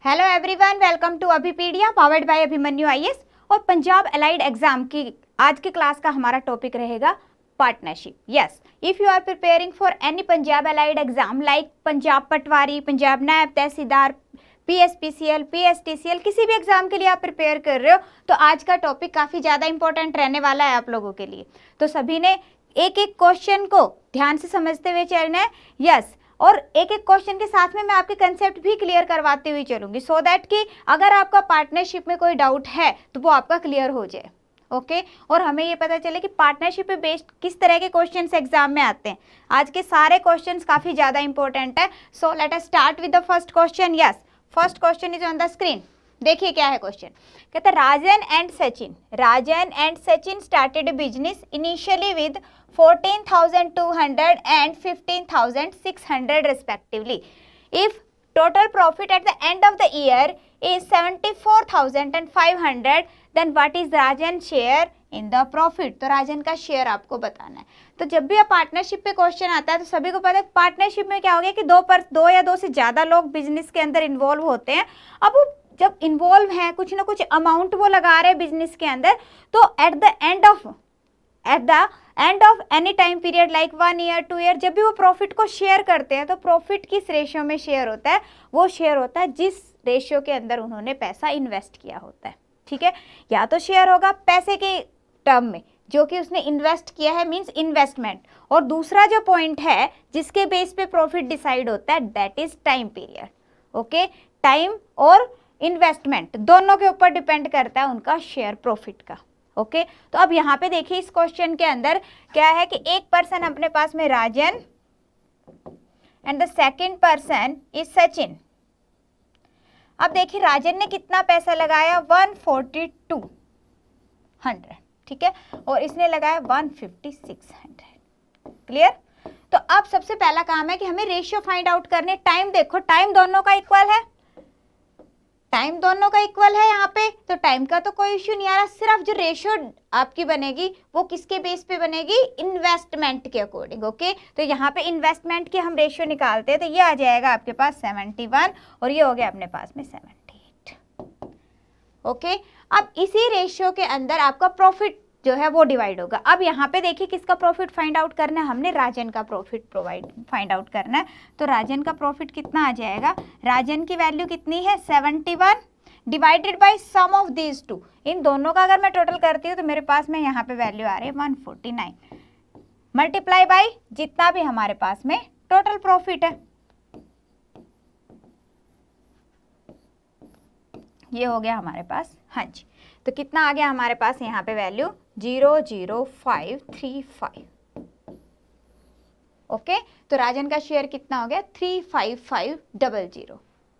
Hello everyone, welcome to Abhipedia powered by Abhimanyu IAS. और Punjab allied exam की आज की क्लास का हमारा टॉपिक रहेगा partnership. Yes, if you are preparing for any Punjab allied exam like Punjab patwari, Punjab naib tehsildar, PSPCL, पीएसटीसीएल, किसी भी एग्जाम के लिए आप प्रिपेयर कर रहे हो तो आज का टॉपिक काफ़ी ज़्यादा इंपॉर्टेंट रहने वाला है आप लोगों के लिए। तो सभी ने एक एक क्वेश्चन को ध्यान से समझते हुए चलना है। यस, और एक एक क्वेश्चन के साथ में मैं आपके कंसेप्ट भी क्लियर करवाते हुए चलूंगी सो दैट कि अगर आपका पार्टनरशिप में कोई डाउट है तो वो आपका क्लियर हो जाए। ओके और हमें ये पता चले कि पार्टनरशिप पे बेस्ड किस तरह के क्वेश्चंस एग्जाम में आते हैं। आज के सारे क्वेश्चंस काफ़ी ज़्यादा इंपॉर्टेंट है। So let us start with the first question. Yes, first question is on the screen. देखिए क्या है क्वेश्चन। कहते हैं Rajan and Sachin started business initially with 14,200 and 15,600 respectively. If total profit at the end of the year is 74,500, then what is Rajan's share in the profit? तो राजन का share आपको बताना है। तो जब भी आप पार्टनरशिप पे क्वेश्चन आता है तो सभी को पता है पार्टनरशिप में क्या हो गया कि दो या दो से ज़्यादा लोग बिजनेस के अंदर इन्वॉल्व होते हैं। अब वो जब इन्वॉल्व हैं कुछ ना कुछ अमाउंट वो लगा रहे हैं बिजनेस के अंदर, तो at the end of any time period like 1 year 2 year, जब भी वो प्रॉफिट को शेयर करते हैं तो प्रॉफिट किस रेशियो में शेयर होता है? वो शेयर होता है जिस रेशियो के अंदर उन्होंने पैसा इन्वेस्ट किया होता है। ठीक है, या तो शेयर होगा पैसे के टर्म में जो कि उसने इन्वेस्ट किया है, मींस इन्वेस्टमेंट, और दूसरा जो पॉइंट है जिसके बेस पे प्रॉफिट डिसाइड होता है that is time period. Okay, time और इन्वेस्टमेंट दोनों के ऊपर डिपेंड करता है उनका शेयर प्रॉफिट का। ओके तो अब यहाँ पे देखिए इस क्वेश्चन के अंदर क्या है कि एक पर्सन अपने पास में Rajan and the second person is Sachin. अब देखिए राजन ने कितना पैसा लगाया 14200, ठीक है, और इसने लगाया 15600। क्लियर? तो अब सबसे पहला काम है कि हमें रेशियो फाइंड आउट करने। टाइम देखो, टाइम दोनों का इक्वल है, यहाँ पे, तो टाइम का तो कोई इश्यू नहीं आ रहा। सिर्फ जो रेशियो आपकी बनेगी वो किसके बेस पे बनेगी? इन्वेस्टमेंट के अकॉर्डिंग। ओके तो यहाँ पे इन्वेस्टमेंट के हम रेशियो निकालते हैं तो ये आ जाएगा आपके पास 71 और ये हो गया अपने पास में 78। ओके अब इसी रेशियो के अंदर आपका प्रॉफिट जो है वो डिवाइड होगा। अब यहाँ पे देखिए किसका प्रॉफिट फाइंड आउट करना है? हमने राजन का प्रॉफिट फाइंड आउट करना है। तो राजन का प्रॉफिट कितना आ जाएगा? राजन की वैल्यू कितनी है? 71 divided by sum of these two. इन दोनों का अगर मैं टोटल करती हूँ तो मेरे पास में यहाँ पे वैल्यू आ रही है 149 मल्टीप्लाई बाय जितना भी हमारे पास में टोटल प्रॉफिट है। ये हो गया हमारे पास। हाँ जी, तो कितना आ गया हमारे पास यहाँ पे वैल्यू? 00535। ओके तो राजन का शेयर कितना हो गया? 35500।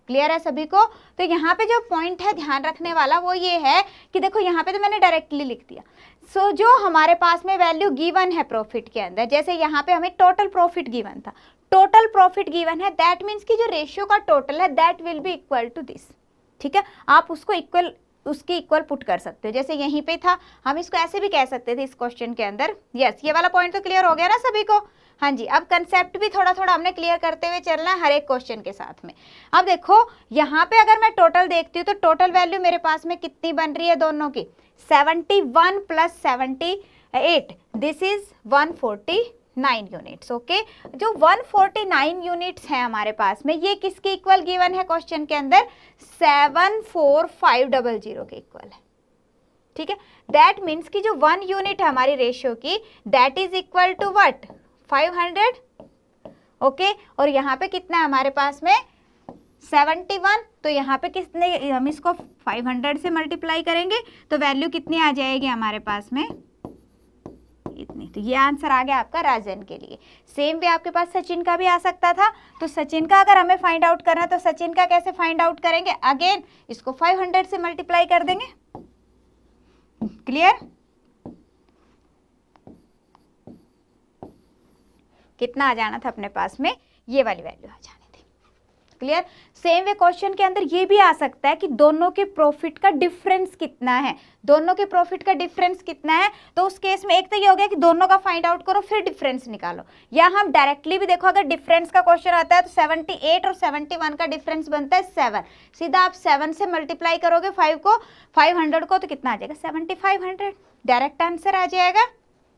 क्लियर है सभी को? तो यहाँ पे जो पॉइंट है ध्यान रखने वाला वो ये है कि देखो यहाँ पे तो मैंने डायरेक्टली लिख दिया। सो जो हमारे पास में वैल्यू गिवन है प्रॉफिट के अंदर, जैसे यहाँ पे हमें टोटल प्रॉफिट गिवन था, टोटल प्रॉफिट गिवन है, दैट मीन्स कि जो रेशियो का टोटल है that will be equal to this. ठीक है, आप उसको उसकी इक्वल पुट कर सकते हो। जैसे यहीं पे था, हम इसको ऐसे भी कह सकते थे इस क्वेश्चन के अंदर। यस, ये वाला पॉइंट तो क्लियर हो गया ना सभी को? हाँ जी, अब कंसेप्ट भी थोड़ा थोड़ा हमने क्लियर करते हुए चलना है हर एक क्वेश्चन के साथ में। अब देखो यहाँ पे अगर मैं टोटल देखती हूँ तो टोटल वैल्यू मेरे पास में कितनी बन रही है दोनों की? 71 plus 78, this is 149 units. Okay जो 149 यूनिट्स हैं हमारे पास में, ये किसके इक्वल गिवन है क्वेश्चन के अंदर? 74500 के इक्वल है। ठीक है, दैट मीन्स कि जो 1 यूनिट है हमारी रेशियो की that is equal to what? 500। Okay और यहाँ पे कितना है हमारे पास में? 71। तो यहाँ पे कितने, हम इसको 500 से मल्टीप्लाई करेंगे तो वैल्यू कितनी आ जाएगी हमारे पास में? इतनी। तो ये आंसर आ गया आपका राजन के लिए। सेम वे आपके पास सचिन का भी आ सकता था। तो सचिन का अगर हमें फाइंड आउट करना है तो सचिन का कैसे फाइंड आउट करेंगे? अगेन इसको 500 से मल्टीप्लाई कर देंगे। क्लियर? कितना आ जाना था अपने पास में? ये वाली वैल्यू आ जानी थी। क्लियर। सेम वे क्वेश्चन के अंदर ये भी आ सकता है कि दोनों के प्रॉफिट का डिफरेंस कितना है, दोनों के प्रॉफिट का डिफरेंस कितना है। तो उस केस में एक तो ये हो गया कि दोनों का फाइंड आउट करो फिर डिफरेंस निकालो, या हम डायरेक्टली भी देखो अगर डिफरेंस का क्वेश्चन आता है तो 78 और 71 का डिफरेंस बनता है 7, सीधा आप 7 से मल्टीप्लाई करोगे 500 को तो कितना आ जाएगा 7500, डायरेक्ट आंसर आ जाएगा।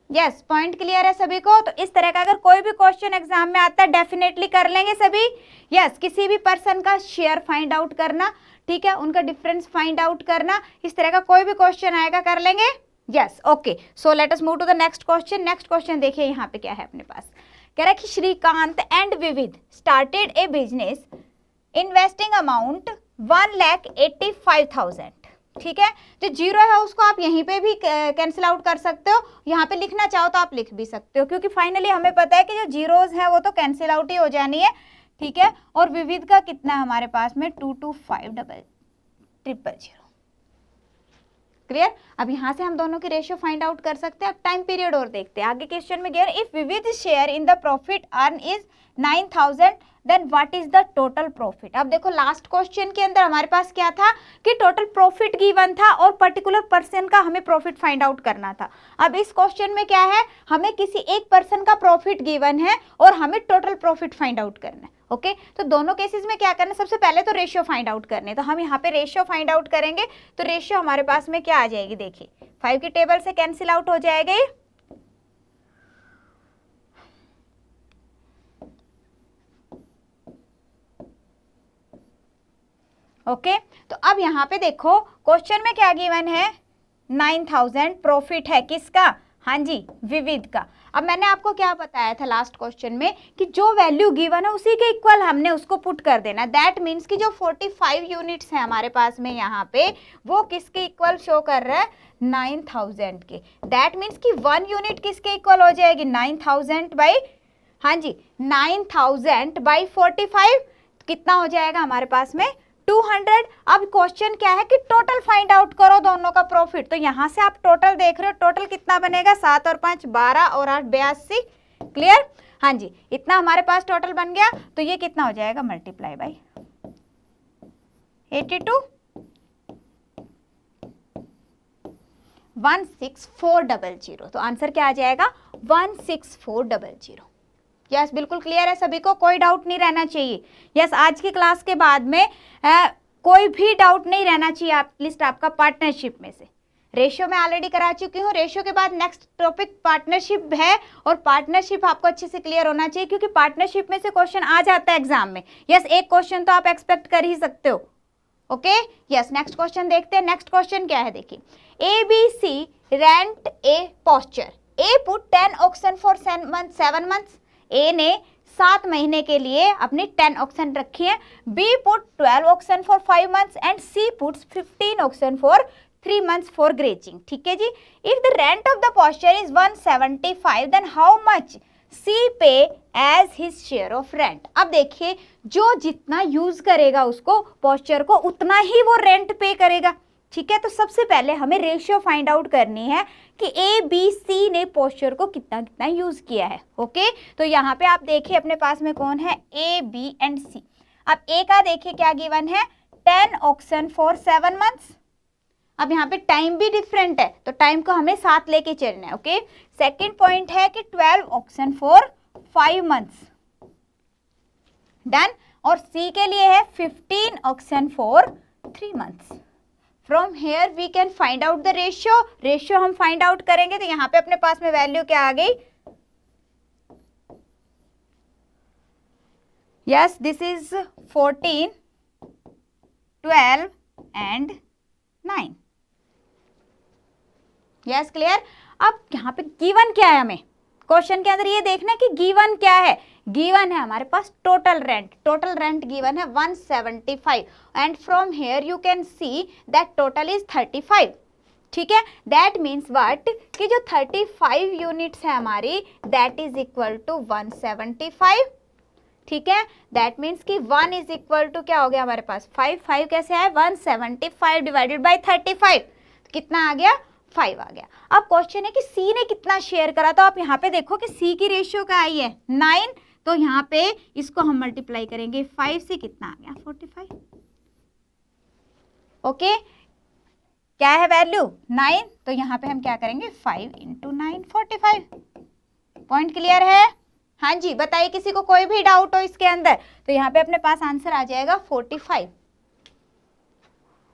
यस, पॉइंट क्लियर है सभी को। तो इस तरह का अगर कोई भी क्वेश्चन एग्जाम में आता है डेफिनेटली कर लेंगे सभी। यस, किसी भी पर्सन का शेयर फाइंड आउट करना, ठीक है, उनका डिफरेंस फाइंड आउट करना, इस तरह का कोई भी क्वेश्चन आएगा कर लेंगे। Yes, okay, so let us move to the next question. Next question देखिए यहाँ पे क्या है अपने पास। कह रहा है कि श्रीकांत एंड विविध started a business investing amount 1,85,000। ठीक है, जो जीरो है उसको आप यहीं पे भी कैंसिल आउट कर सकते हो, यहाँ पे लिखना चाहो तो आप लिख भी सकते हो, क्योंकि फाइनली हमें पता है कि जो जीरोज है वो तो कैंसिल आउट ही हो जानी है। ठीक है, और विविध का कितना है हमारे पास में 225,000। क्लियर। अब यहाँ से हम दोनों की रेशियो फाइंड आउट कर सकते हैं। अब टाइम पीरियड और देखते हैं आगे क्वेश्चन में। Given if Vividh share in the profit earn is 9,000 then what is the total profit. अब देखो लास्ट क्वेश्चन के अंदर हमारे पास क्या था कि टोटल प्रॉफिट गिवन था और पर्टिकुलर पर्सन का हमें प्रॉफिट फाइंड आउट करना था। अब इस क्वेश्चन में क्या है, हमें किसी एक पर्सन का प्रॉफिट गिवन है और हमें टोटल प्रॉफिट फाइंड आउट करना है। ओके, तो दोनों केसेस में क्या करना है, सबसे पहले तो रेशियो फाइंड आउट करने, तो हम यहाँ पे रेशियो फाइंड आउट करेंगे। तो रेशियो हमारे पास में क्या आ जाएगी, देखिए 5 की टेबल से कैंसिल आउट हो जाएगा। ओके, तो अब यहाँ पे देखो क्वेश्चन में क्या गिवन है, 9,000 प्रॉफिट है किसका, हाँ जी विविध का। अब मैंने आपको क्या बताया था लास्ट क्वेश्चन में कि जो वैल्यू गिवन है उसी के इक्वल हमने उसको पुट कर देना। दैट मीन्स कि जो 45 यूनिट्स हैं हमारे पास में यहाँ पे वो किसके इक्वल शो कर रहा है, 9,000 के। दैट मीन्स कि 1 यूनिट किसके इक्वल हो जाएगी, 9,000 बाई, हाँ जी 9,000 बाई 45 कितना हो जाएगा हमारे पास में 200। अब क्वेश्चन क्या है कि टोटल फाइंड आउट करो दोनों का प्रॉफिट। तो यहां से आप टोटल देख रहे हो, टोटल कितना बनेगा, 7 और 5 12 और 8 82। क्लियर, हाँ जी, इतना हमारे पास टोटल बन गया। तो ये कितना हो जाएगा, मल्टीप्लाई बाई 82, 16400। तो आंसर क्या आ जाएगा, 16400। यस, बिल्कुल क्लियर है सभी को, कोई डाउट नहीं रहना चाहिए। यस, आज की क्लास के बाद में कोई भी डाउट नहीं रहना चाहिए एटलीस्ट आपका पार्टनरशिप में से। रेशियो में ऑलरेडी करा चुकी हूँ, रेशियो के बाद नेक्स्ट टॉपिक पार्टनरशिप है, और पार्टनरशिप आपको अच्छे से क्लियर होना चाहिए क्योंकि पार्टनरशिप में से क्वेश्चन आ जाता है एग्जाम में। यस, एक क्वेश्चन तो आप एक्सपेक्ट कर ही सकते हो। ओके, यस, नेक्स्ट क्वेश्चन देखते हैं। नेक्स्ट क्वेश्चन क्या है, देखिए ABC rent a pasture, A put 10 oxen for 7 months. A ने 7 महीने के लिए अपनी 10 ऑक्शन रखी है। B put 12 oxen for 5 months and C puts 15 auction for 3 months for grazing. ठीक है जी। If the rent of the pasture is 175 then how much C pay as his share of rent. अब देखिए जो जितना use करेगा उसको posture को उतना ही वो रेंट पे करेगा। ठीक है, तो सबसे पहले हमें रेशियो फाइंड आउट करनी है कि ए बी सी ने पोस्चर को कितना कितना यूज किया है। ओके, तो यहाँ पे आप देखिए अपने पास में कौन है, ए बी एंड सी। अब ए का देखिए क्या गिवन है, 10 ऑक्शन फॉर 7 मंथ्स। अब यहाँ पे टाइम भी डिफरेंट है तो टाइम को हमें साथ लेके चलना है। ओके, सेकेंड पॉइंट है कि 12 ऑक्शन फॉर 5 मंथ्स, डन। और सी के लिए है 15 auction for 3 months. From here we can find out the ratio. Ratio हम फाइंड आउट करेंगे तो यहाँ पे अपने पास में वैल्यू क्या आ गई, yes this is 14, 12 and 9। Yes, clear. अब यहाँ पे गिवन क्या है, हमें क्वेश्चन के अंदर ये देखना है कि गिवन क्या है। गिवन है हमारे पास टोटल रेंट गिवन है 175 and from here you can see that total is 35। ठीक है, दैट मीन्स व्हाट कि जो 35 यूनिट्स है हमारी दैट इज इक्वल टू 175। ठीक है, दैट मीन्स कि 1 इज इक्वल टू क्या हो गया हमारे पास 5 कैसे आया, 175 डिवाइडेड बाई 35 कितना आ गया, 5 आ गया। अब क्वेश्चन है कि सी ने कितना शेयर करा, तो आप यहाँ पे देखो कि सी की रेशियो क्या आई है 9, तो यहाँ पे इसको हम मल्टीप्लाई करेंगे 5 से, कितना आ गया 45। ओके, क्या है वैल्यू 9, तो यहाँ पे हम क्या करेंगे 5 × 9 45। पॉइंट क्लियर है? हाँ जी, बताइए किसी को कोई भी डाउट हो इसके अंदर, तो यहाँ पे अपने पास आंसर आ जाएगा 45।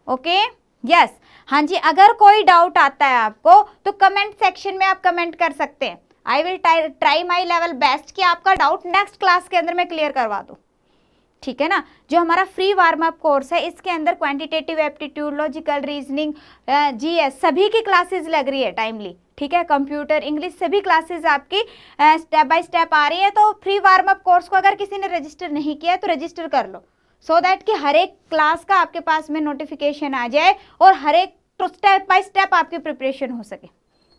ओके यस, हाँ जी, अगर कोई डाउट आता है आपको तो कमेंट सेक्शन में आप कमेंट कर सकते हैं। I will try my level best कि आपका डाउट नेक्स्ट क्लास के अंदर मैं क्लियर करवा दूँ, ठीक है ना। जो हमारा फ्री वार्म अप कोर्स है इसके अंदर quantitative aptitude, logical reasoning, GS सभी की क्लासेस लग रही है टाइमली, ठीक है। कंप्यूटर, इंग्लिश सभी क्लासेस आपकी स्टेप बाय स्टेप आ रही है। तो फ्री वार्म अप कोर्स को अगर किसी ने रजिस्टर नहीं किया है तो रजिस्टर कर लो, सो दैट कि हर एक क्लास का आपके पास में नोटिफिकेशन आ जाए और हर एक स्टेप बाय स्टेप आपकी प्रिपरेशन हो सके।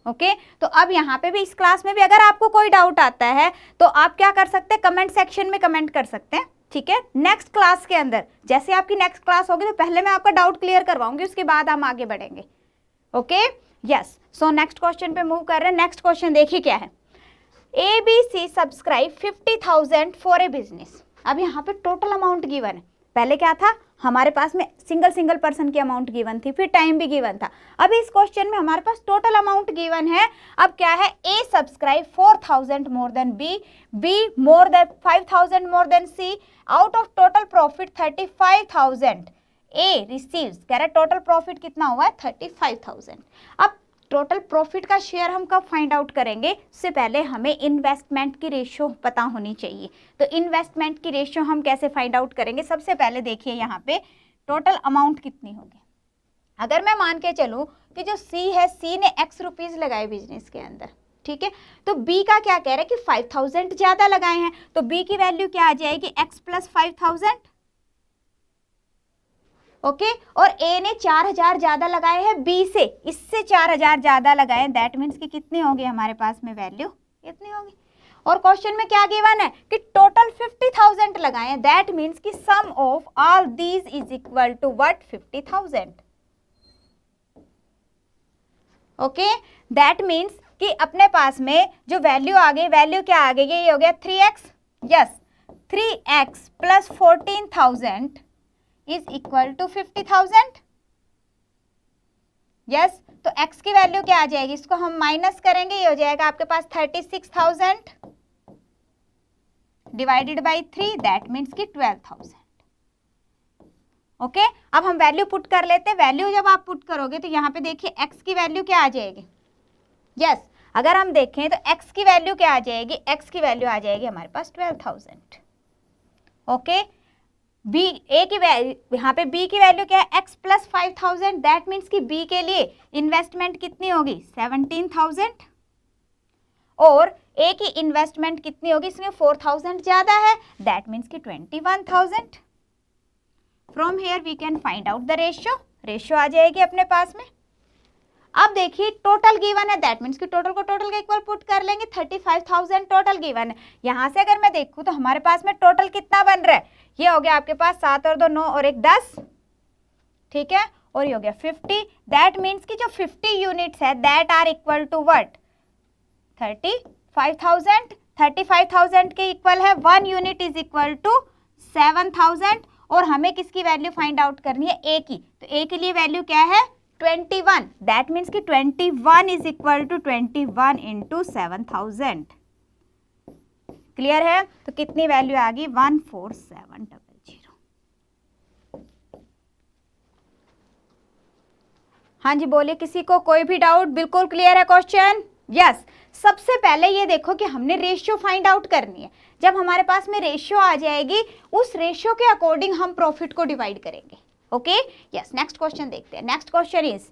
ओके तो अब यहाँ पे भी इस क्लास में भी अगर आपको कोई डाउट आता है तो आप क्या कर सकते हैं, कमेंट सेक्शन में कमेंट कर सकते हैं, ठीक है। नेक्स्ट क्लास के अंदर जैसे आपकी नेक्स्ट क्लास होगी तो पहले मैं आपका डाउट क्लियर करवाऊंगी, उसके बाद हम आगे बढ़ेंगे। Okay yes, so next question पे मूव कर रहे हैं। नेक्स्ट क्वेश्चन देखिए क्या है, ABC subscribe 50,000 for a business. अब यहाँ पे टोटल अमाउंट गिवन है, पहले क्या था हमारे पास में सिंगल पर्सन की अमाउंट गिवन थी, फिर टाइम भी गिवन था। अब इस क्वेश्चन में हमारे पास टोटल अमाउंट गिवन है। अब क्या है, A subscribe 4,000 more than B more than 5,000 more than C, out of total profit 35,000 A receives. कह रहा है टोटल प्रॉफिट कितना हुआ है 35,000। अब टोटल प्रॉफिट का शेयर हम कब फाइंड आउट करेंगे, उससे पहले हमें इन्वेस्टमेंट की रेशियो पता होनी चाहिए। तो इन्वेस्टमेंट की रेशियो हम कैसे फाइंड आउट करेंगे, सबसे पहले देखिए यहाँ पे टोटल अमाउंट कितनी होगी। अगर मैं मान के चलूँ कि जो C है, C ने X रुपीज़ लगाए बिजनेस के अंदर, ठीक है, तो B का क्या कह रहा है कि 5,000 ज़्यादा लगाए हैं, तो B की वैल्यू क्या आ जाएगी X + 5,000। ओके और A ने 4,000 ज्यादा लगाए हैं B से, इससे 4,000 ज्यादा लगाए, दैट मीन्स कि कितनी होगी हमारे पास में वैल्यू, इतनी होगी। और क्वेश्चन में क्या गिवन है कि टोटल 50,000 लगाए, दैट मीन्स कि sum of all these is equal to what 50,000। Okay that means कि अपने पास में जो वैल्यू आ गई, वैल्यू क्या आ गई, ये हो गया 3x, yes 3x + 14,000 is equal to 50,000। Yes तो x की वैल्यू क्या आ जाएगी, इसको हम माइनस करेंगे, ये हो जाएगा आपके पास 36,000 डिवाइडेड बाई 3, दैट मीन्स कि 12,000। ओके अब हम वैल्यू पुट कर लेते हैं। वैल्यू जब आप पुट करोगे तो यहाँ पे देखिए x की वैल्यू क्या आ जाएगी, यस अगर हम देखें तो x की वैल्यू क्या आ जाएगी, x की वैल्यू आ जाएगी हमारे पास 12,000। ओके B A की वैल्यू, यहाँ पे B की वैल्यू क्या है X + 5,000, दैट मीन्स कि B के लिए इन्वेस्टमेंट कितनी होगी 17,000 और A की इन्वेस्टमेंट कितनी होगी, इसमें 4,000 ज्यादा है, दैट मीन्स कि 21,000। From here we can find out the ratio आ जाएगी अपने पास में। अब देखिए टोटल गिवन है, दैट मीन्स कि टोटल को टोटल के इक्वल पुट कर लेंगे, 35,000 टोटल गिवन है। यहाँ से अगर मैं देखूँ तो हमारे पास में टोटल कितना बन रहा है, ये हो गया आपके पास 7 और 2 9 और 1 10, ठीक है, और ये हो गया 50, दैट मीन्स कि जो 50 यूनिट्स है that are equal to what 35,000। 35,000 के इक्वल है 1 यूनिट इज इक्वल टू 7,000 और हमें किसकी वैल्यू फाइंड आउट करनी है, A की। तो A के लिए वैल्यू क्या है 21, दैट मीन्स कि 21 इज इक्वल टू 21 × 7,000। क्लियर है, तो कितनी वैल्यू आ गई 14700। हाँ जी बोलिए, किसी को कोई भी डाउट, बिल्कुल क्लियर है क्वेश्चन। यस सबसे पहले ये देखो कि हमने रेशियो फाइंड आउट करनी है। जब हमारे पास में रेशियो आ जाएगी उस रेशियो के अकॉर्डिंग हम प्रॉफिट को डिवाइड करेंगे। ओके यस नेक्स्ट क्वेश्चन देखते हैं। Next question is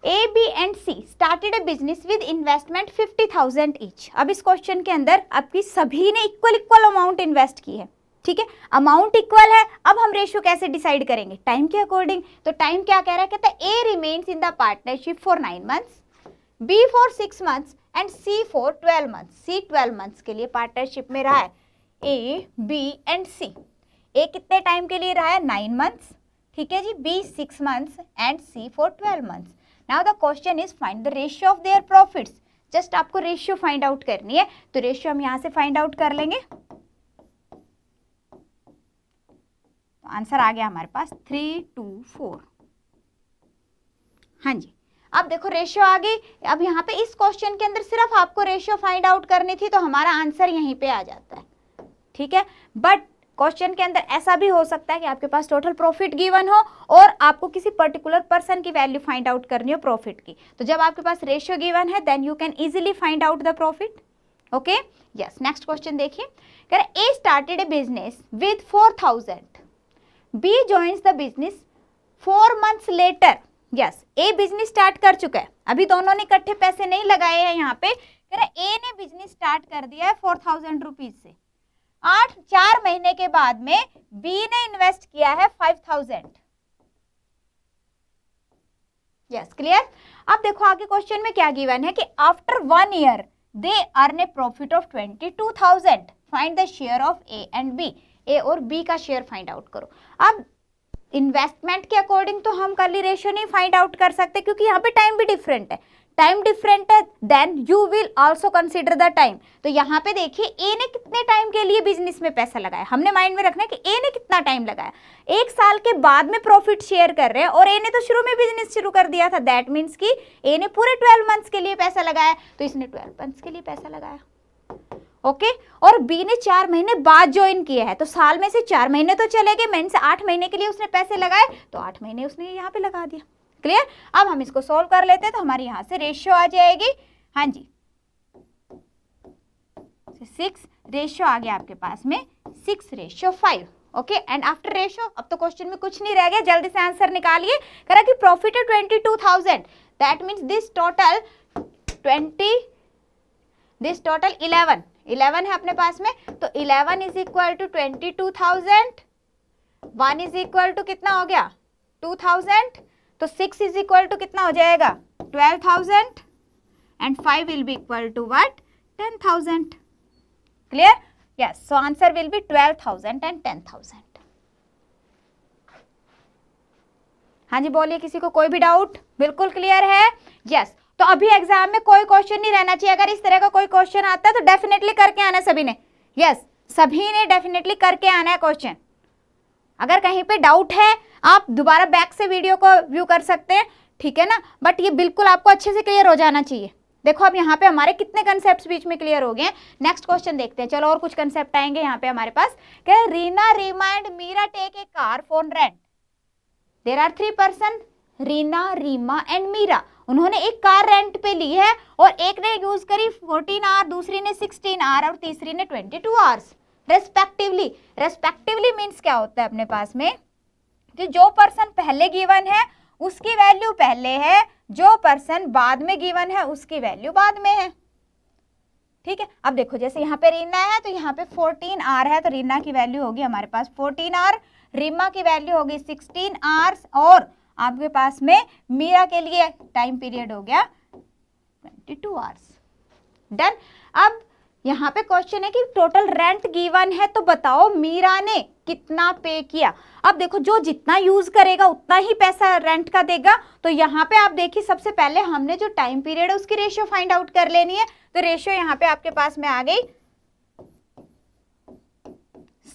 A, B and C started a business with investment 50,000 each। अब इस क्वेश्चन के अंदर आपकी सभी ने इक्वल अमाउंट इन्वेस्ट की है, ठीक है, अमाउंट इक्वल है। अब हम रेशियो कैसे डिसाइड करेंगे, टाइम के अकॉर्डिंग। तो टाइम क्या कह रहा है, कहता है A remains in the partnership for 9 months, B for 6 months and C for 12 months। C 12 months के लिए पार्टनरशिप में रहा है A, B and C। A कितने टाइम के लिए रहा है 9 months, ठीक है जी, B 6 months and C for 12 months। Now the question is find the ratio of their profits। Just आपको रेशियो फाइंड आउट करनी है। तो रेशियो हम यहाँ से फाइंड आउट कर लेंगे। तो आंसर आ गया हमारे पास 3:4। हाँ जी, अब देखो रेशियो आ गई। अब यहाँ पे इस क्वेश्चन के अंदर सिर्फ आपको रेशियो फाइंड आउट करनी थी, तो हमारा आंसर यहीं पे आ जाता है, ठीक है। बट क्वेश्चन के अंदर ऐसा भी हो सकता है कि आपके पास टोटल प्रॉफिट गिवन हो और आपको किसी पर्टिकुलर पर्सन की वैल्यू फाइंड आउट करनी हो प्रॉफिट की। तो जब आपके पास रेशियो गिवन है then you can easily find out the profit. Okay, yes. Next question देखिए, कह रहा A started a business with 4000, B joins the business 4 months later. Yes, A business start कर चुका है, अभी दोनों ने इकट्ठे पैसे नहीं लगाए हैं। यहाँ पे कह रहा ए ने बिजनेस स्टार्ट कर दिया है 4000 रुपीज से। 4 महीने के बाद में बी ने इन्वेस्ट किया है 5000। Yes, clear. अब देखो आगे क्वेश्चन में क्या गिवन है कि after 1 year they earn a profit of 22,000, find the share of A and B. A और बी का शेयर फाइंड आउट करो। अब इन्वेस्टमेंट के अकॉर्डिंग तो हम कर्ली रेशियो नहीं फाइंड आउट कर सकते, क्योंकि यहाँ पे टाइम भी डिफरेंट है। टाइम डिफरेंट है then you will also consider the time. तो यहाँ पे देखिए ए ने कितने टाइम के लिए बिजनेस में पैसा लगाया, हमने माइंड में रखना है कि ए ने कितना टाइम लगाया। 1 साल के बाद में प्रॉफिट शेयर कर रहे हैं और ए ने तो शुरू में बिजनेस शुरू कर दिया था। दैट मीन्स कि ए ने पूरे 12 months के लिए पैसा लगाया, तो इसने 12 months के लिए पैसा लगाया। ओके, और बी ने 4 महीने बाद ज्वाइन किया है, तो साल में से 4 महीने तो चले गए, मैंने से 8 महीने के लिए उसने पैसे लगाए, तो 8 महीने उसने यहाँ पे लगा दिया। क्लियर। अब हम इसको सोल्व कर लेते हैं, तो हमारी यहाँ से रेशियो आ जाएगी, हाँ जी 6 रेशियो आ गया आपके पास में 6:5। ओके, एंड आफ्टर रेशियो अब तो क्वेश्चन में कुछ नहीं रह गया, जल्दी से आंसर निकालिए। कह रहा कि प्रॉफिट है 22,000, दैट मीन्स दिस टोटल 11 है अपने पास में, तो 11 is equal to 22,000, 1 is equal to कितना हो गया 2000, तो 6 इज इक्वल टू कितना हो जाएगा 12,000 and 5 will be equal to what 10,000। Clear. Yes, so answer will be 12,000 and 10,000। हाँ जी, बोलिए, किसी को कोई भी डाउट? बिल्कुल क्लियर है। यस, तो अभी एग्जाम में कोई क्वेश्चन नहीं रहना चाहिए। अगर इस तरह का कोई क्वेश्चन आता है तो डेफिनेटली करके आना सभी ने। यस, सभी ने डेफिनेटली करके आना है क्वेश्चन। अगर कहीं पे डाउट है आप दोबारा बैक से वीडियो को व्यू कर सकते हैं, ठीक है ना, बट ये बिल्कुल आपको अच्छे से क्लियर हो जाना चाहिए। देखो अब यहाँ पे हमारे कितने कंसेप्ट बीच में क्लियर हो गए हैं। नेक्स्ट क्वेश्चन देखते हैं। चलो और कुछ कंसेप्ट आएंगे यहाँ पे हमारे पास। क्या Reena, Reema and Meera take a car for rent. There are 3 person, Reena, Reema and Meera. उन्होंने एक कार रेंट पे ली है और एक ने यूज करी 14 आवर, दूसरी ने 16 आवर और तीसरी ने 22 आवर्स रेस्पेक्टिवली। रेस्पेक्टिवली मीन्स क्या होता है अपने पास में कि जो पर्सन पहले गिवन है उसकी वैल्यू पहले है, जो पर्सन बाद में गिवन है उसकी वैल्यू बाद में है। ठीक है, अब देखो जैसे यहाँ पे रीना है तो यहाँ पे 14 आवर है, तो रीना की वैल्यू होगी हमारे पास 14 आवर, रीमा की वैल्यू होगी 16 आवर्स और आपके पास में मीरा के लिए टाइम पीरियड हो गया 22 आवर्स। डन। अब यहाँ पे क्वेश्चन है कि टोटल रेंट गिवन है, तो बताओ मीरा ने कितना पे किया। अब देखो जो जितना यूज करेगा उतना ही पैसा रेंट का देगा। तो यहाँ पे आप देखिए सबसे पहले हमने जो टाइम पीरियड है उसकी रेशियो फाइंड आउट कर लेनी है। तो रेशियो यहाँ पे आपके पास में आ गई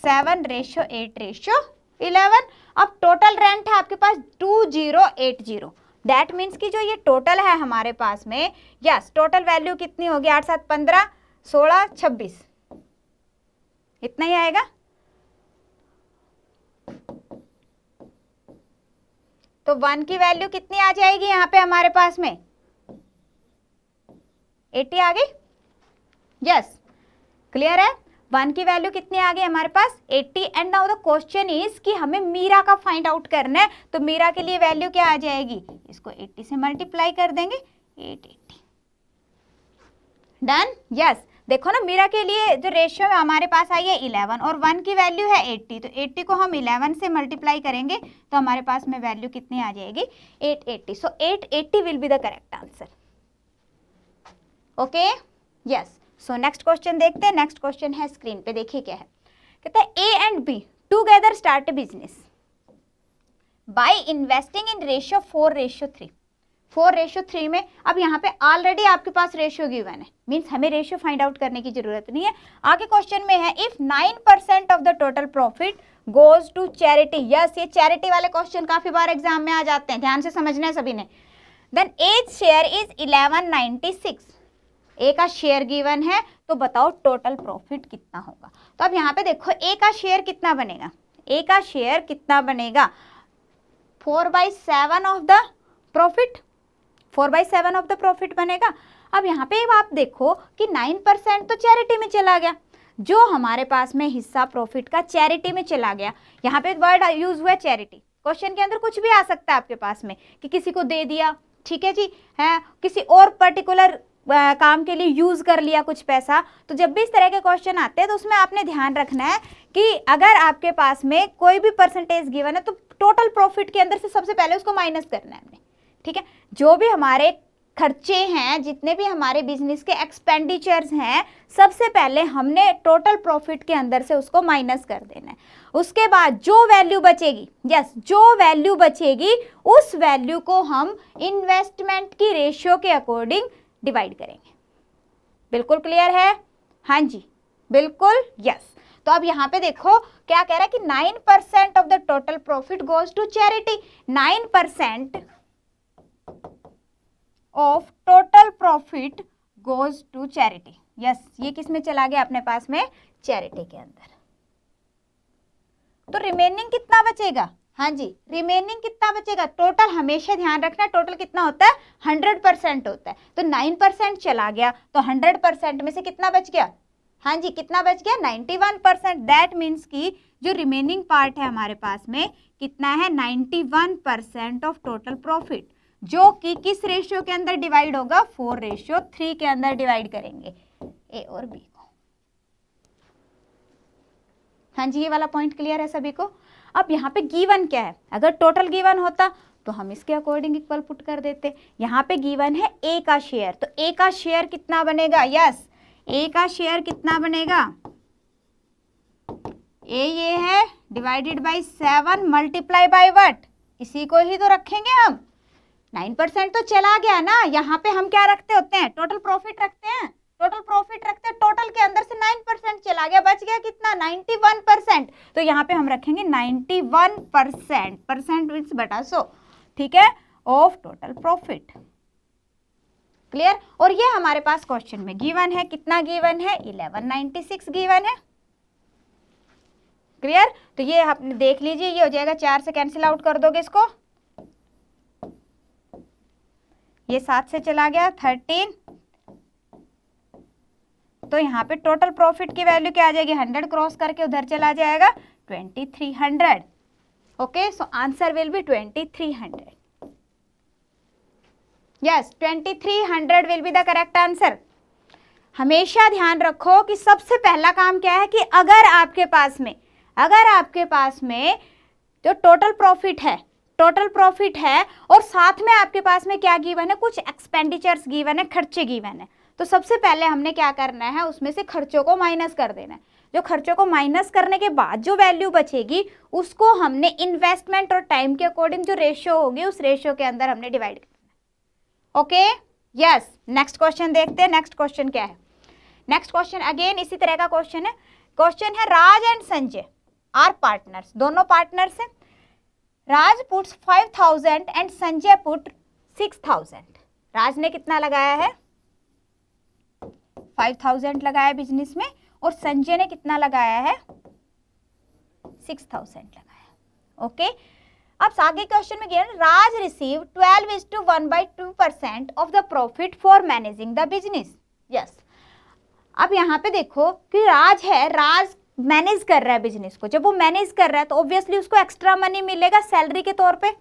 7:8:11। अब टोटल रेंट है आपके पास 2080। दैट मीन्स कि जो ये टोटल है हमारे पास में, यस टोटल वैल्यू कितनी होगी 8 7 15 16 26, इतना ही आएगा। तो 1 की वैल्यू कितनी आ जाएगी यहाँ पे हमारे पास में 80 आ गई। यस, क्लियर है। 1 की वैल्यू कितनी आ गई हमारे पास 80। And now the question is कि हमें मीरा का फाइंड आउट करना है। तो मीरा के लिए वैल्यू क्या आ जाएगी, इसको 80 से मल्टीप्लाई कर देंगे 880। डन। यस, देखो ना मीरा के लिए जो रेशियो हमारे पास आई है 11 और 1 की वैल्यू है 80। तो 80 को हम 11 से मल्टीप्लाई करेंगे तो हमारे पास में वैल्यू कितनी आ जाएगी 880। सो 880 will be the correct answer. Okay, yes. So next question देखते हैं। नेक्स्ट क्वेश्चन है स्क्रीन पे, देखिए क्या है। कहते हैं A and B together start a business by investing in ratio 4:3। 4:3 में। अब यहाँ पे ऑलरेडी आपके पास रेशियो गिवन है, मीन्स हमें रेशियो फाइंड आउट करने की जरूरत नहीं है। आगे क्वेश्चन में है if 9% of the total profit goes to charity. Yes, ये चैरिटी वाले क्वेश्चन काफी बार एग्जाम में आ जाते हैं, ध्यान से समझना है सभी ने। देन एज शेयर इज 1196, ए का शेयर गिवन है, तो बताओ टोटल प्रॉफिट कितना होगा। तो अब यहाँ पे देखो ए का शेयर कितना बनेगा, ए का शेयर कितना बनेगा, 4/7 of the profit, 4/7 of the profit बनेगा। अब यहाँ पे आप देखो कि 9% तो चैरिटी में चला गया, जो हमारे पास में हिस्सा प्रॉफिट का चैरिटी में चला गया। यहाँ पे वर्ड यूज हुआ चैरिटी, क्वेश्चन के अंदर कुछ भी आ सकता है आपके पास में कि किसी को दे दिया, ठीक है जी, है किसी और पर्टिकुलर काम के लिए यूज कर लिया कुछ पैसा। तो जब भी इस तरह के क्वेश्चन आते हैं तो उसमें आपने ध्यान रखना है कि अगर आपके पास में कोई भी परसेंटेज गिवन है तो टोटल प्रॉफिट के अंदर से सबसे पहले उसको माइनस करना है हमने, ठीक है। जो भी हमारे खर्चे हैं, जितने भी हमारे बिजनेस के एक्सपेंडिचर्स हैं, सबसे पहले हमने टोटल प्रॉफिट के अंदर से उसको माइनस कर देना है। उसके बाद जो वैल्यू बचेगी, यस, जो वैल्यू बचेगी उस वैल्यू को हम इन्वेस्टमेंट की रेशियो के अकॉर्डिंग डिवाइड करेंगे। बिल्कुल क्लियर है? हाँ जी, बिल्कुल, यस। तो अब यहाँ पे देखो क्या कह रहा है कि 9% of the total profit goes to charity. 9% of total profit goes to charity. Yes, ये किस में चला गया अपने पास में, चैरिटी के अंदर। तो रिमेनिंग कितना बचेगा, हाँ जी, रिमेनिंग कितना बचेगा, टोटल हमेशा ध्यान रखना टोटल कितना होता है, 100% होता है। तो 9% चला गया तो 100% में से कितना बच गया, हाँ जी, कितना बच गया, 91%। दैट मीन्स कि जो रिमेनिंग पार्ट है हमारे पास में कितना है, 91% ऑफ टोटल प्रॉफिट, जो कि किस रेशियो के अंदर डिवाइड होगा, 4:3 के अंदर डिवाइड करेंगे ए और बी को। हाँ जी, ये वाला पॉइंट क्लियर है सभी को। अब यहाँ पे गिवन क्या है, अगर टोटल गिवन होता तो हम इसके अकॉर्डिंग इक्वल पुट कर देते। यहाँ पे गिवन है ए का शेयर, तो ए का शेयर कितना बनेगा, यस, ए का शेयर कितना बनेगा, ए ये है divided by 7 multiply by what, इसी को ही तो रखेंगे हम। 9% तो चला गया ना, यहाँ पे हम क्या रखते होते हैं, टोटल प्रॉफिट रखते हैं, टोटल प्रॉफिट रखते हैं, टोटल के अंदर से 9% चला गया, बच गया कितना, 91%। तो यहाँ पे हम रखेंगे 91%, परसेंट मींस बटा 100, ठीक है, ऑफ टोटल प्रॉफिट। क्लियर? और ये हमारे पास क्वेश्चन में गिवन है, कितना गिवन है, 1196 गिवन है। क्लियर? तो ये आपने देख लीजिए, ये हो जाएगा 4 से कैंसिल आउट कर दोगे इसको, ये 7 से चला गया 13, तो यहाँ पे टोटल प्रॉफिट की वैल्यू क्या आ जाएगी, 100 क्रॉस करके उधर चला जाएगा 2300। Okay, so answer will B 2300। Yes, 2300 will be the correct answer. हमेशा ध्यान रखो कि सबसे पहला काम क्या है कि अगर आपके पास में जो टोटल प्रॉफिट है और साथ में आपके पास में क्या गिवन है, कुछ एक्सपेंडिचर्स गिवन है, खर्चे गिवन है, तो सबसे पहले हमने क्या करना है, उसमें से खर्चों को माइनस कर देना है। जो खर्चों को माइनस करने के बाद जो वैल्यू बचेगी उसको हमने इन्वेस्टमेंट और टाइम के अकॉर्डिंग जो रेशियो होगी उस रेशियो के अंदर हमने डिवाइड करना है। Okay, yes. नेक्स्ट क्वेश्चन देखते हैं, नेक्स्ट क्वेश्चन क्या है। नेक्स्ट क्वेश्चन अगेन इसी तरह का क्वेश्चन है राज एंड संजय आर पार्टनर्स, दोनों पार्टनर्स हैं। राज पुट्स 5000 एंड संजय पुट 6000। राज ने कितना लगाया है, 5000 लगाया बिजनेस में, और संजय ने कितना लगाया है, 6000 लगाया। ओके, अब आगे क्वेश्चन में given Raj receive 12:1/2% of the profit for managing the business. Yes, अब यहाँ पे देखो कि राज मैनेज कर रहा है बिजनेस को। जब वो मैनेज कर रहा है तो ऑब्वियसली उसको एक्स्ट्रा मनी मिलेगा सैलरी के तौर पे,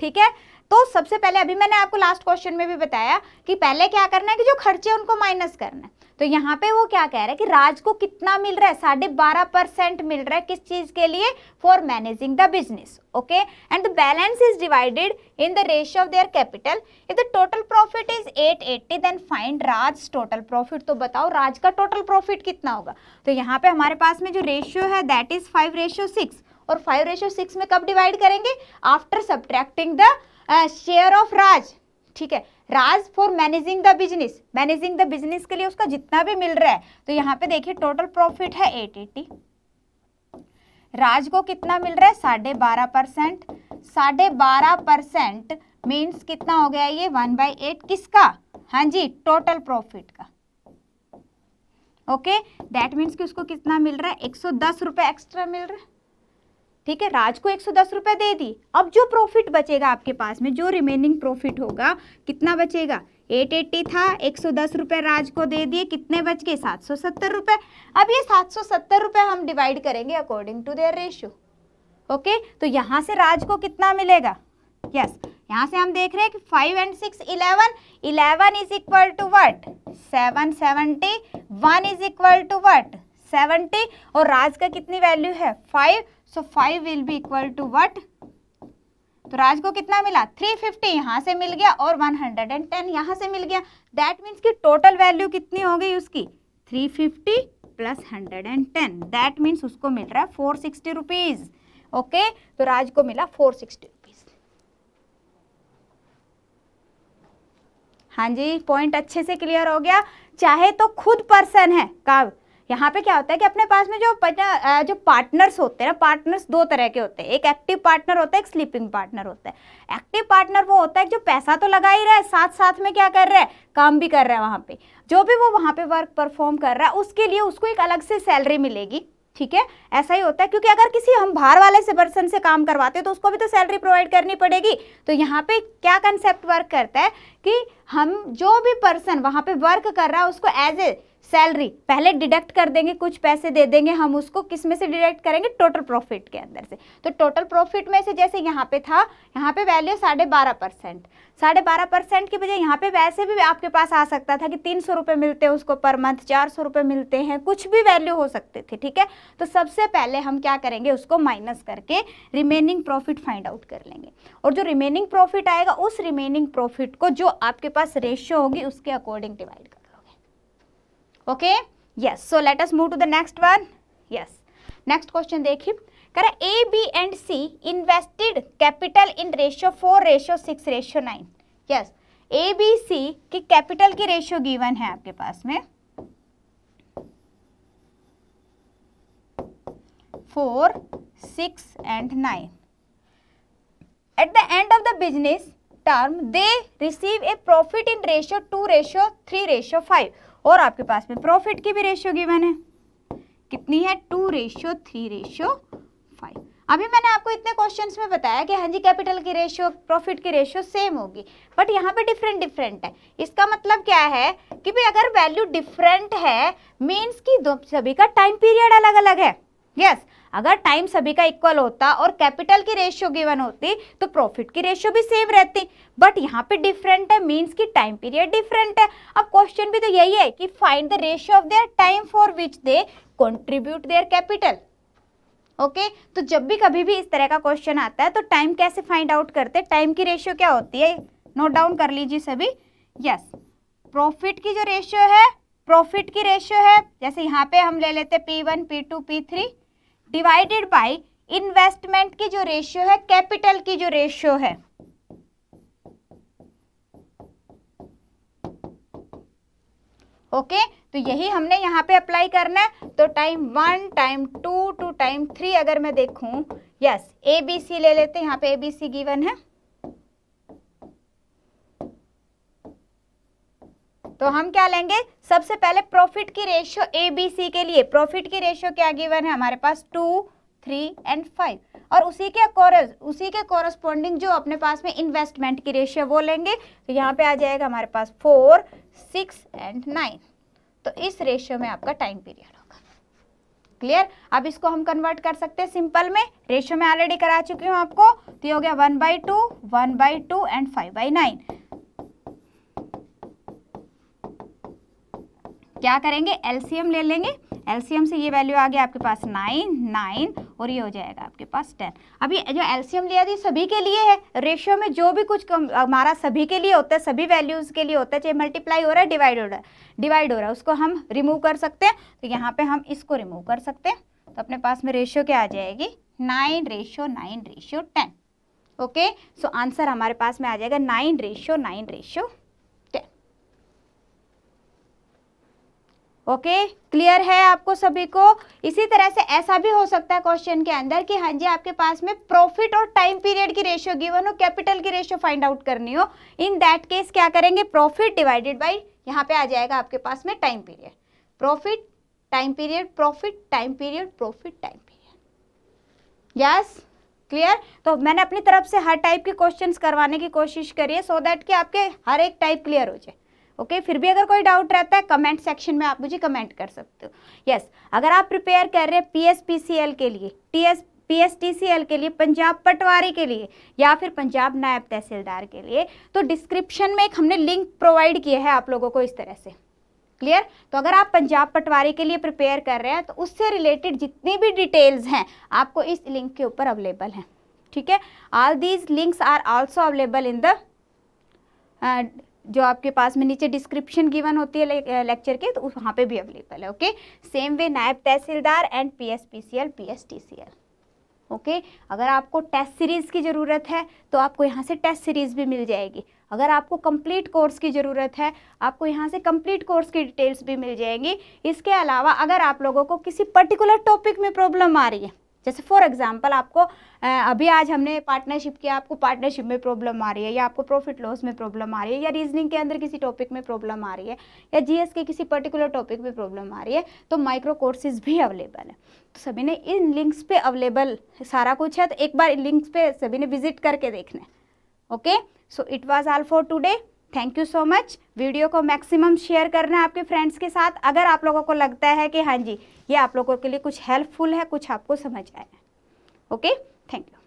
ठीक है। तो सबसे पहले अभी मैंने आपको लास्ट क्वेश्चन में भी बताया कि पहले क्या करना है कि जो खर्चे उनको माइनस करना है। तो यहाँ पे वो क्या कह रहा है कि राज को कितना मिल रहा है, 12.5% मिल रहा है, किस चीज के लिए, for managing the business. Okay, and the balance is divided in the ratio of their capital. If the total profit is 880 then find Raj total profit. तो बताओ राज का टोटल प्रॉफिट कितना होगा। तो यहाँ पे हमारे पास में जो रेशियो है दैट इज 5:6, और 5:6 में कब डिवाइड करेंगे, after subtracting the share of Raj, ठीक है। Raj for managing the business, managing the business के लिए उसका जितना भी मिल रहा है, तो यहाँ पे देखिए टोटल प्रॉफिट है 880, राज को कितना मिल रहा है 12.5%, 12.5% मीन्स कितना हो गया ये 1/8 किसका, हाँ जी टोटल प्रॉफिट का। ओके, दैट मीन्स कि उसको कितना मिल रहा है 110 रुपए एक्स्ट्रा मिल रहा है, ठीक है। राज को 110 रुपए दे दी, अब जो प्रॉफिट बचेगा आपके पास में, जो रिमेनिंग प्रॉफिट होगा कितना बचेगा, 880 था, 110 रुपए राज को दे दिए, कितने बच गए 770 रुपए। अब ये 770 रुपए हम डिवाइड करेंगे according to their ratio. Okay, तो यहाँ से राज को कितना मिलेगा, यस यहाँ से हम देख रहे हैं कि 5 and 6 11, 11 is equal to what 770, 1 is equal to what 70, और राज का कितनी वैल्यू है 5, so 5 will be equal to what, तो राज को कितना मिला 350 यहाँ से मिल गया और 110 यहाँ से मिल गया। दैट मीन्स कि टोटल वैल्यू कितनी हो गई उसकी 350 प्लस 110, दैट मीन्स उसको मिल रहा है 460 रुपीज। ओके, तो राज को मिला 460 रुपीज। हाँ जी, पॉइंट अच्छे से क्लियर हो गया। चाहे तो खुद पर्सन है कब, यहाँ पे क्या होता है कि अपने पास में जो पार्टनर्स होते हैं ना, पार्टनर्स दो तरह के होते हैं, एक एक्टिव पार्टनर होता है, एक स्लीपिंग पार्टनर होता है। एक्टिव पार्टनर वो होता है जो पैसा तो लगा ही रहा है, साथ साथ में क्या कर रहा है, काम भी कर रहा है, वहाँ पे जो भी वो वहाँ पे वर्क परफॉर्म कर रहा है उसके लिए उसको एक अलग से सैलरी मिलेगी, ठीक है। ऐसा ही होता है, क्योंकि अगर किसी हम बाहर वाले से पर्सन से काम करवाते हैं तो उसको भी तो सैलरी प्रोवाइड करनी पड़ेगी। तो यहाँ पे क्या कंसेप्ट वर्क करता है कि हम जो भी पर्सन वहाँ पे वर्क कर रहा है उसको एज ए सैलरी पहले डिडक्ट कर देंगे, कुछ पैसे दे देंगे, हम उसको किस में से डिडक्ट करेंगे, टोटल प्रॉफिट के अंदर से। तो टोटल प्रॉफिट में से जैसे यहाँ पे था, यहाँ पे वैल्यू 12.5%, 12.5% की बजाय यहाँ पे वैसे भी आपके पास आ सकता था कि 300 रुपये मिलते हैं उसको पर मंथ, 400 रुपये मिलते हैं, कुछ भी वैल्यू हो सकते थे, ठीक है। तो सबसे पहले हम क्या करेंगे, उसको माइनस करके रिमेनिंग प्रॉफिट फाइंड आउट कर लेंगे, और जो रिमेनिंग प्रॉफिट आएगा उस रिमेनिंग प्रॉफिट को जो आपके पास रेशियो होगी उसके अकॉर्डिंग डिवाइड कर लोगे। Okay, yes, so let us move to the next one. Yes, next question देखिए, कह रहा A B and C invested capital in ratio 4:6:9। Yes, A B C की कैपिटल की रेशियो गिवन है आपके पास में 4, 6 and 9. At the end of the business term, they receive a profit in ratio 2:3:5. और आपके पास में प्रॉफिट की भी रेशियो गिवन है, कितनी है 2:3:5। अभी मैंने आपको इतने क्वेश्चंस में बताया कि हाँ जी कैपिटल की रेशियो प्रॉफिट की रेशियो सेम होगी, बट यहाँ पे डिफरेंट है। इसका मतलब क्या है कि भाई अगर वैल्यू डिफरेंट है मीन्स कि सभी का टाइम पीरियड अलग अलग है। यस, अगर टाइम सभी का इक्वल होता और कैपिटल की रेशियो गिवन होती तो प्रॉफिट की रेशियो भी सेम रहती, बट यहाँ पे डिफरेंट है मीन्स कि टाइम पीरियड डिफरेंट है। अब क्वेश्चन भी तो यही है कि find the ratio of their time for which they contribute their capital. Okay, तो जब भी कभी भी इस तरह का क्वेश्चन आता है तो टाइम कैसे फाइंड आउट करते हैं, टाइम की रेशियो क्या होती है, नोट डाउन कर लीजिए सभी। यस, प्रॉफिट की जो रेशियो है, प्रॉफिट की रेशियो है, जैसे यहाँ पे हम ले लेते P1, P2, P3 divided by investment की जो रेशियो है, कैपिटल की जो रेशियो है। ओके, तो यही हमने यहाँ पे अप्लाई करना है। तो टाइम 1, टाइम 2 टू टाइम 3 अगर मैं देखूं, यस ABC ले लेते हैं, यहाँ पे ABC गिवन है, तो हम क्या लेंगे, सबसे पहले प्रॉफिट की रेशियो ABC के लिए, प्रॉफिट की रेशियो क्या गिवन है हमारे पास 2, 3 and 5, और उसी के कोरस्पॉन्डिंग जो अपने पास में इन्वेस्टमेंट की रेशियो वो लेंगे। तो यहाँ पे आ जाएगा हमारे पास 4, 6 and 9। तो इस रेशियो में आपका टाइम पीरियड होगा। क्लियर, अब इसको हम कन्वर्ट कर सकते हैं सिंपल में, रेशियो में ऑलरेडी करा चुकी हूँ आपको। तो ये हो गया 1/2, 1/2 and 5/9। क्या करेंगे, एलसीएम ले लेंगे, एलसीएम से ये वैल्यू आ गया आपके पास 9, 9 और ये हो जाएगा आपके पास 10। अभी जो एलसीएम लिया थी सभी के लिए है, रेशियो में जो भी कुछ हमारा सभी के लिए होता है, सभी वैल्यूज के लिए होता है, चाहे मल्टीप्लाई हो रहा है डिवाइड हो रहा है, उसको हम रिमूव कर सकते हैं। तो यहाँ पे हम इसको रिमूव कर सकते हैं, तो अपने पास में रेशियो क्या आ जाएगी 9:9:10। ओके, सो आंसर हमारे पास में आ जाएगा 9:9:10। ओके, क्लियर है आपको सभी को। इसी तरह से ऐसा भी हो सकता है क्वेश्चन के अंदर कि हाँ जी आपके पास में प्रॉफिट और टाइम पीरियड की रेशियो गिवन हो, कैपिटल की रेशियो फाइंड आउट करनी हो। इन दैट केस क्या करेंगे, प्रॉफिट डिवाइडेड बाय यहाँ पे आ जाएगा आपके पास में time period, profit time period, profit time period, profit time period. Yes, clear. तो मैंने अपनी तरफ से हर टाइप के क्वेश्चंस करवाने की कोशिश करी है सो दैट कि आपके हर एक टाइप क्लियर हो जाए। ओके, फिर भी अगर कोई डाउट रहता है कमेंट सेक्शन में आप मुझे कमेंट कर सकते हो। यस, अगर आप प्रिपेयर कर रहे हैं पीएसपीसीएल के लिए, पीएसटीसीएल के लिए, पंजाब पटवारी के लिए या फिर पंजाब नायब तहसीलदार के लिए, तो डिस्क्रिप्शन में एक हमने लिंक प्रोवाइड किया है आप लोगों को इस तरह से। क्लियर। तो अगर आप पंजाब पटवारी के लिए प्रिपेयर कर रहे हैं तो उससे रिलेटेड जितनी भी डिटेल्स हैं आपको इस लिंक के ऊपर अवेलेबल हैं। ठीक है, all these links are also available in the जो आपके पास में नीचे डिस्क्रिप्शन गिवन होती है लेक्चर के, तो वहाँ पे भी अवेलेबल है। ओके, सेम वे नायब तहसीलदार एंड पीएसपीसीएल, पीएसटीसीएल। ओके, अगर आपको टेस्ट सीरीज़ की ज़रूरत है तो आपको यहाँ से टेस्ट सीरीज़ भी मिल जाएगी। अगर आपको कंप्लीट कोर्स की ज़रूरत है आपको यहाँ से कंप्लीट कोर्स की डिटेल्स भी मिल जाएंगी। इसके अलावा अगर आप लोगों को किसी पर्टिकुलर टॉपिक में प्रॉब्लम आ रही है, जैसे फॉर एग्जांपल आपको अभी आज हमने पार्टनरशिप किया, आपको पार्टनरशिप में प्रॉब्लम आ रही है, या आपको प्रॉफिट लॉस में प्रॉब्लम आ रही है, या रीजनिंग के अंदर किसी टॉपिक में प्रॉब्लम आ रही है, या जीएस के किसी पर्टिकुलर टॉपिक में प्रॉब्लम आ रही है, तो माइक्रो कोर्सेज भी अवेलेबल है। तो सभी ने इन लिंक्स पे अवेलेबल सारा कुछ है, तो एक बार इन लिंक्स पे सभी ने विजिट करके देखना है। Okay, so it was all for today. Thank you so much. Video को मैक्सिमम शेयर करना है आपके फ्रेंड्स के साथ अगर आप लोगों को लगता है कि हाँ जी ये आप लोगों के लिए कुछ हेल्पफुल है, कुछ आपको समझ आया है। Okay, thank you.